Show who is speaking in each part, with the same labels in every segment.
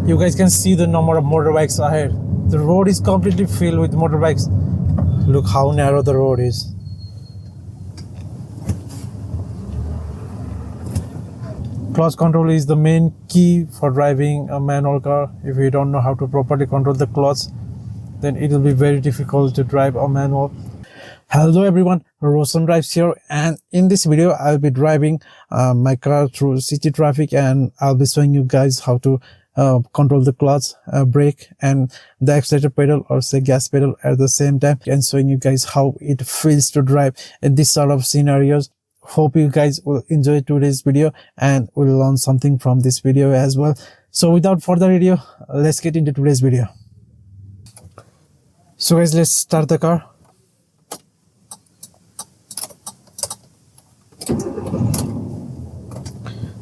Speaker 1: You guys can see the number of motorbikes ahead. The road is completely filled with motorbikes. Look how narrow the road is. Clutch control is the main key for driving a manual car. If you don't know how to properly control the clutch, then it will be very difficult to drive a manual. Hello everyone, Roshan Drives here, and in this video I'll be driving my car through city traffic, and I'll be showing you guys how to control the clutch, brake and the accelerator pedal, or say gas pedal, at the same time, and showing you guys how it feels to drive in this sort of scenarios. Hope you guys will enjoy today's video and will learn something from this video as well. So without further ado, let's get into today's video. So guys, let's start the car.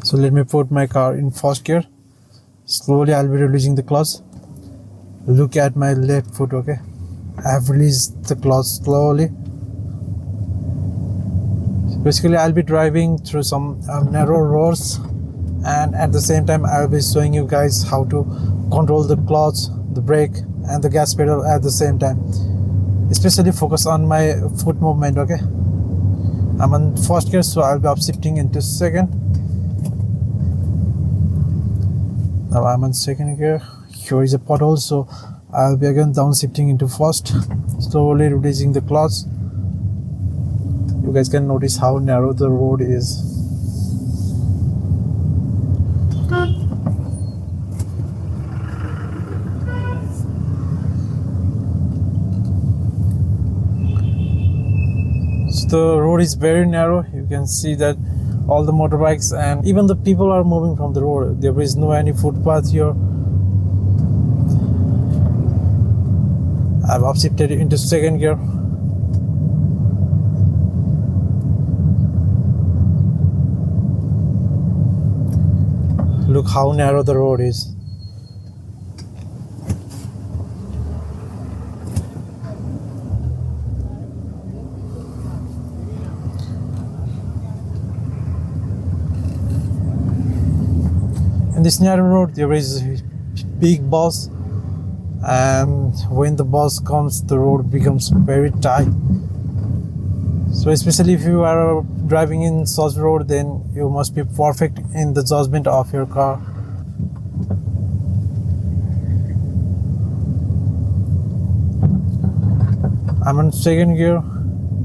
Speaker 1: So let me put my car in first gear. Slowly I'll be releasing the clutch. Look at my left foot, okay? I have released the clutch slowly. So basically I'll be driving through some narrow roads, and at the same time I'll be showing you guys how to control the clutch, the brake and the gas pedal at the same time. Especially focus on my foot movement, okay? I'm on first gear, so I'll be upshifting into second. Now I'm on second gear. Here is a pothole, so I'll be again downshifting into first, slowly releasing the clutch. You guys can notice how narrow the road is. So the road is very narrow. You can see that all the motorbikes and even the people are moving from the road. There is no any footpath here. I've upshifted into second gear. Look how narrow the road is. In this narrow road, there is a big bus, and when the bus comes, the road becomes very tight. So especially if you are driving in such road, then you must be perfect in the judgment of your car. I'm on second gear.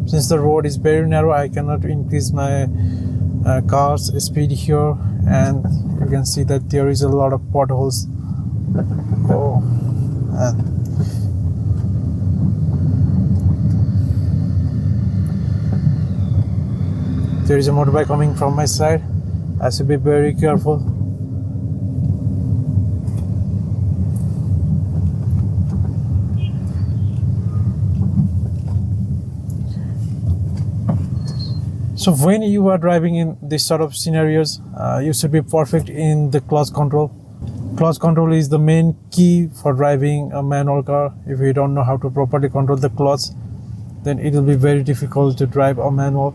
Speaker 1: Since the road is very narrow, I cannot increase my car's speed here, and you can see that there is a lot of potholes. Oh, and there is a motorbike coming from my side. I should be very careful. So when you are driving in this sort of scenarios, you should be perfect in the clutch control. Clutch control is the main key for driving a manual car. If you don't know how to properly control the clutch, then it will be very difficult to drive a manual.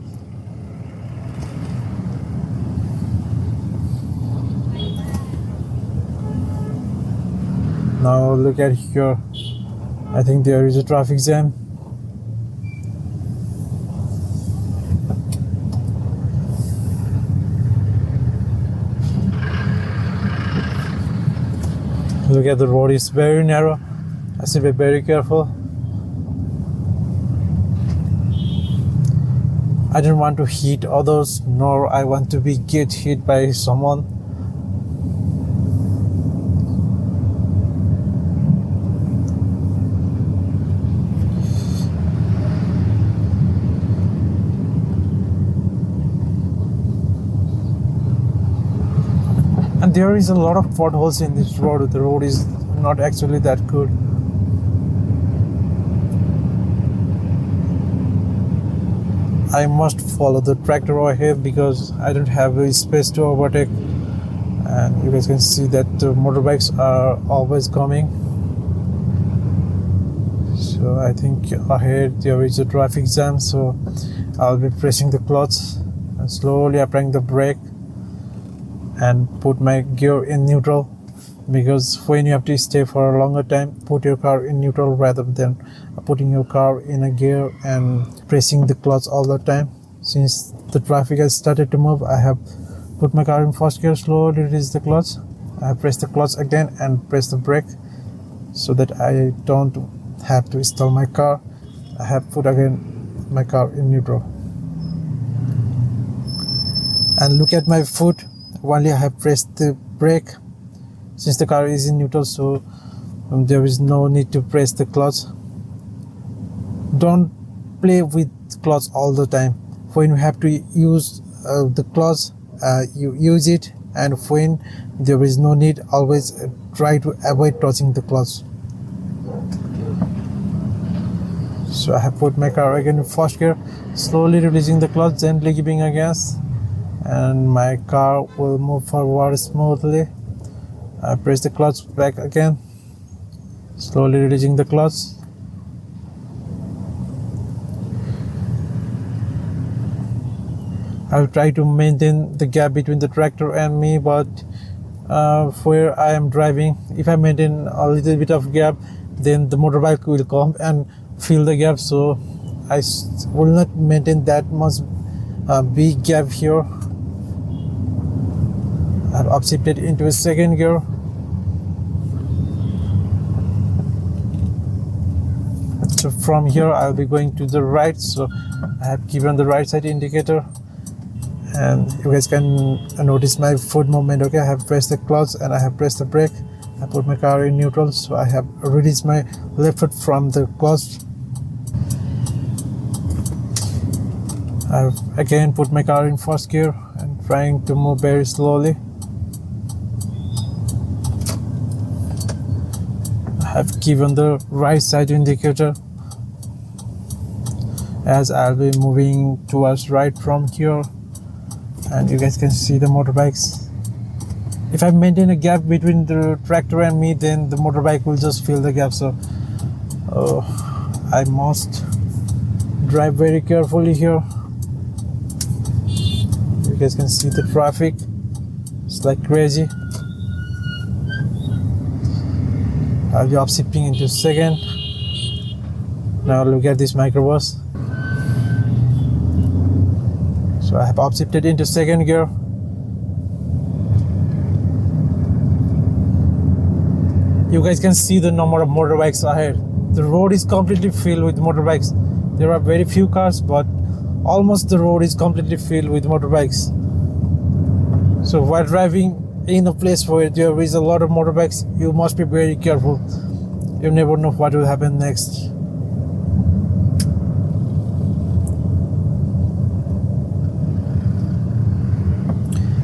Speaker 1: Now look at here. I think there is a traffic jam. Look at the road, is very narrow. I should be very careful. I don't want to hit others, nor I want to get hit by someone. And there is a lot of potholes in this road. The road is not actually that good. I must follow the tractor ahead because I don't have a space to overtake. And you guys can see that the motorbikes are always coming. So I think ahead there is a traffic jam, so I'll be pressing the clutch and slowly applying the brake and put my gear in neutral. because when you have to stay for a longer time, put your car in neutral rather than putting your car in a gear and pressing the clutch all the time. Since the traffic has started to move, I have put my car in first gear, slowly release the clutch. I have pressed the clutch again and press the brake so that I don't have to stall my car. I have put again my car in neutral. And look at my foot, only I have pressed the brake. Since the car is in neutral, so there is no need to press the clutch. Don't play with clutch all the time. When you have to use the clutch, you use it, and when there is no need, always try to avoid touching the clutch. So I have put my car again in first gear, slowly releasing the clutch, gently giving a gas, and my car will move forward smoothly. I press the clutch back again, slowly releasing the clutch. I'll try to maintain the gap between the tractor and me, but where I am driving, if I maintain a little bit of gap, then the motorbike will come and fill the gap, so I will not maintain that much big gap here. I've upshifted into a second gear. So from here I'll be going to the right, so I have given the right side indicator, and you guys can notice my foot movement. Okay, I have pressed the clutch and I have pressed the brake. I put my car in neutral, so I have released my left foot from the clutch. I've again put my car in first gear and trying to move very slowly. I have given the right side indicator as I'll be moving towards right from here, and you guys can see the motorbikes. If I maintain a gap between the tractor and me, then the motorbike will just fill the gap, so I must drive very carefully here. You guys can see the traffic, it's like crazy. I'll be upshifting into second. Now look at this microbus. So I have upshifted into second gear. You guys can see the number of motorbikes ahead. The road is completely filled with motorbikes. There are very few cars, but almost the road is completely filled with motorbikes. So while driving in a place where there is a lot of motorbikes, you must be very careful. You never know what will happen next.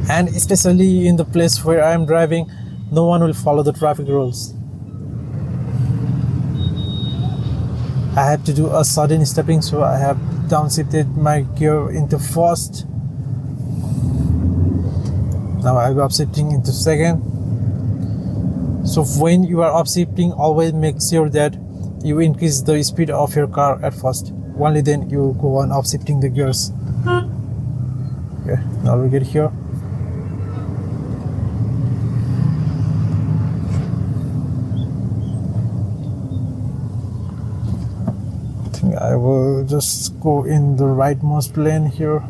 Speaker 1: And especially in the place where I am driving, no one will follow the traffic rules. I have to do a sudden stepping, so I have downshifted my gear into first. Now I'll be upshifting into second. So when you are upshifting, always make sure that you increase the speed of your car at first. Only then you go on upshifting the gears. Okay, now we get here. I think I will just go in the rightmost lane here.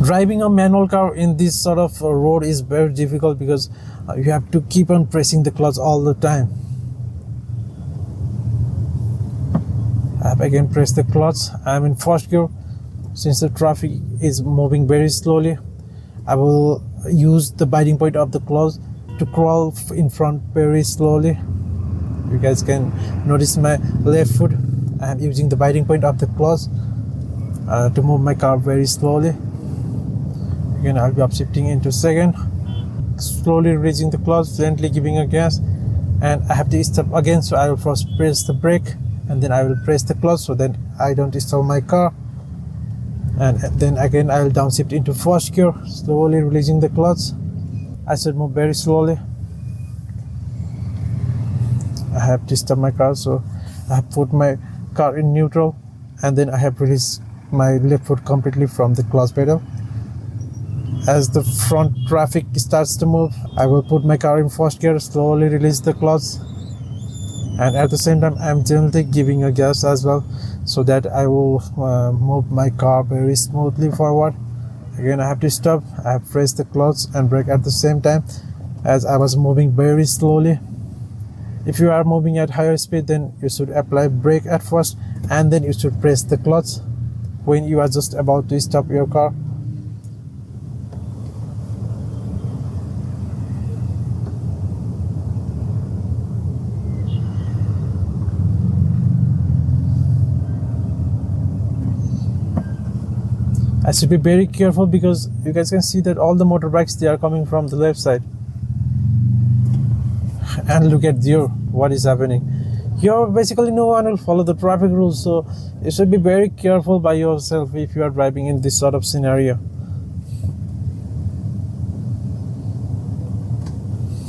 Speaker 1: Driving a manual car in this sort of road is very difficult because you have to keep on pressing the clutch all the time. I have again pressed the clutch. I am in first gear. Since the traffic is moving very slowly, I will use the biting point of the clutch to crawl in front very slowly. You guys can notice my left foot. I am using the biting point of the clutch to move my car very slowly. Again, I'll be upshifting into second, slowly releasing the clutch, gently giving a gas, and I have to stop again, so I will first press the brake and then I will press the clutch so that I don't stall my car, and then again I will downshift into first gear, slowly releasing the clutch. I should move very slowly. I have to stop my car, so I have put my car in neutral and then I have released my left foot completely from the clutch pedal. As the front traffic starts to move, I will put my car in first gear, slowly release the clutch, and at the same time I'm gently giving a gas as well, so that I will move my car very smoothly forward. Again, I have to stop. I have pressed the clutch and brake at the same time, as I was moving very slowly. If you are moving at higher speed, then you should apply brake at first, and then you should press the clutch when you are just about to stop your car. I should be very careful because you guys can see that all the motorbikes, they are coming from the left side. And look at here, what is happening. Here basically no one will follow the traffic rules, so you should be very careful by yourself if you are driving in this sort of scenario.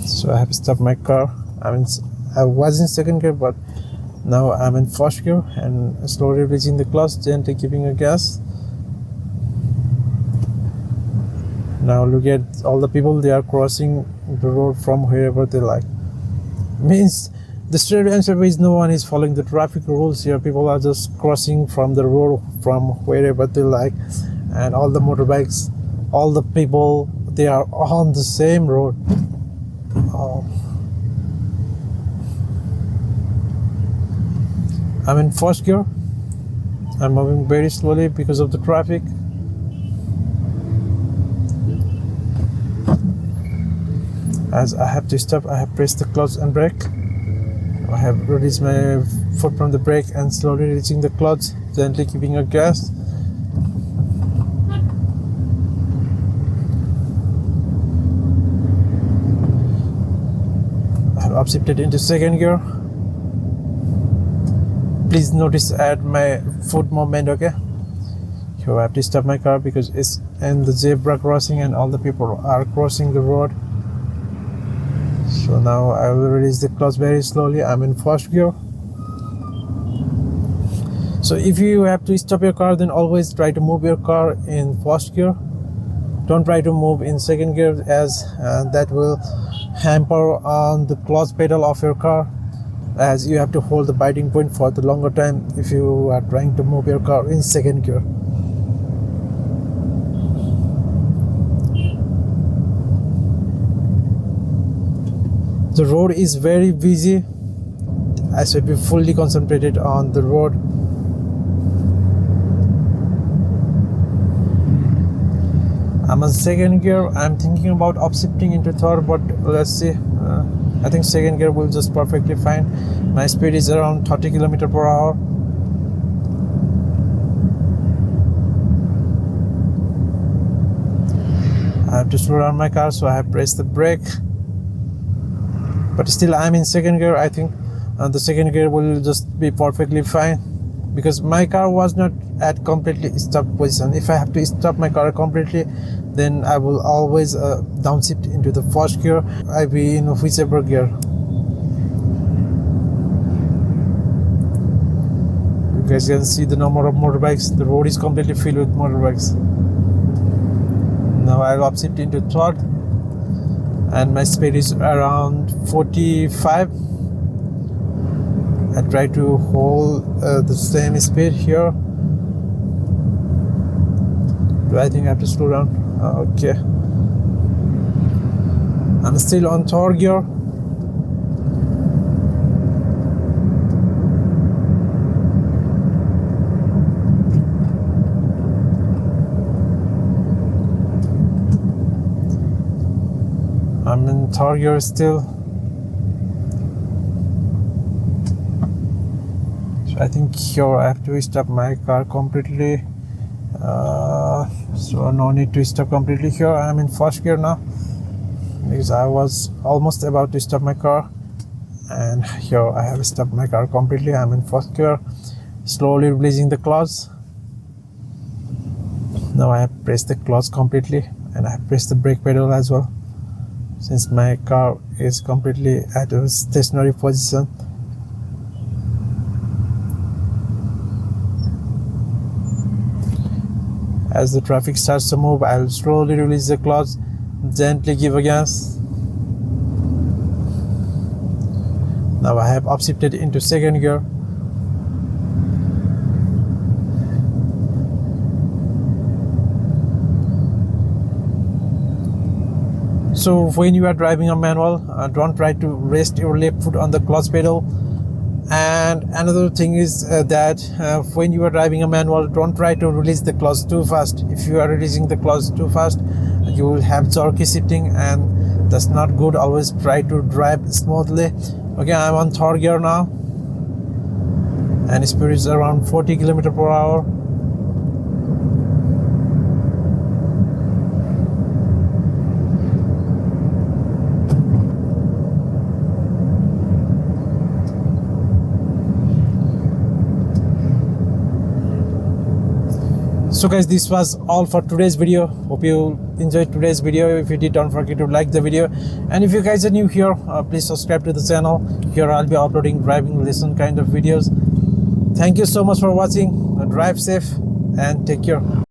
Speaker 1: So I have stopped my car. I was in second gear, but now I'm in first gear and slowly releasing the clutch, gently giving a gas. Now look at all the people, they are crossing the road from wherever they like. Means the straight answer is no one is following the traffic rules here. People are just crossing from the road from wherever they like, and all the motorbikes, all the people, they are on the same road. I'm in first gear. I'm moving very slowly because of the traffic. As I have to stop, I have pressed the clutch and brake. I have released my foot from the brake and slowly releasing the clutch, gently giving a gas. I have upshifted into second gear. Please notice at my foot movement, okay? Here I have to stop my car because it's in the zebra crossing and all the people are crossing the road. So now I will release the clutch very slowly. I'm in first gear. So if you have to stop your car, then always try to move your car in first gear. Don't try to move in second gear, as that will hamper on the clutch pedal of your car, as you have to hold the biting point for the longer time if you are trying to move your car in second gear. The road is very busy. I should be fully concentrated on the road. I'm on second gear. I'm thinking about upshifting into third, but let's see. I think second gear will just perfectly fine. My speed is around 30 km per hour. I have to slow down my car, so I have pressed the brake. But still I'm in second gear. I think the second gear will just be perfectly fine because my car was not at completely stop position. If I have to stop my car completely, then I will always downshift into the first gear. I be in whichever gear. You guys can see the number of motorbikes. The road is completely filled with motorbikes. Now I'll upshift into third, and my speed is around 45. I try to hold the same speed here. Do I think I have to slow down? Okay. I'm still on third gear. I'm in third gear still. So I think here I have to stop my car completely. So no need to stop completely here. I'm in first gear now because I was almost about to stop my car, and here I have stopped my car completely. I'm in first gear, slowly releasing the clutch. Now I have pressed the clutch completely, and I have pressed the brake pedal as well, since my car is completely at a stationary position. As the traffic starts to move, I'll slowly release the clutch, gently give a gas. Now I have upshifted into second gear. So when you are driving a manual, don't try to rest your left foot on the clutch pedal. And another thing is that when you are driving a manual, don't try to release the clutch too fast. If you are releasing the clutch too fast, you will have jerky shifting, and that's not good. Always try to drive smoothly. Okay, I'm on third gear now, and speed is around 40 km/h. So guys, this was all for today's video. Hope you enjoyed today's video. If you did, don't forget to like the video, and if you guys are new here, please subscribe to the channel. Here I'll be uploading driving lesson kind of videos. Thank you so much for watching. Drive safe and take care.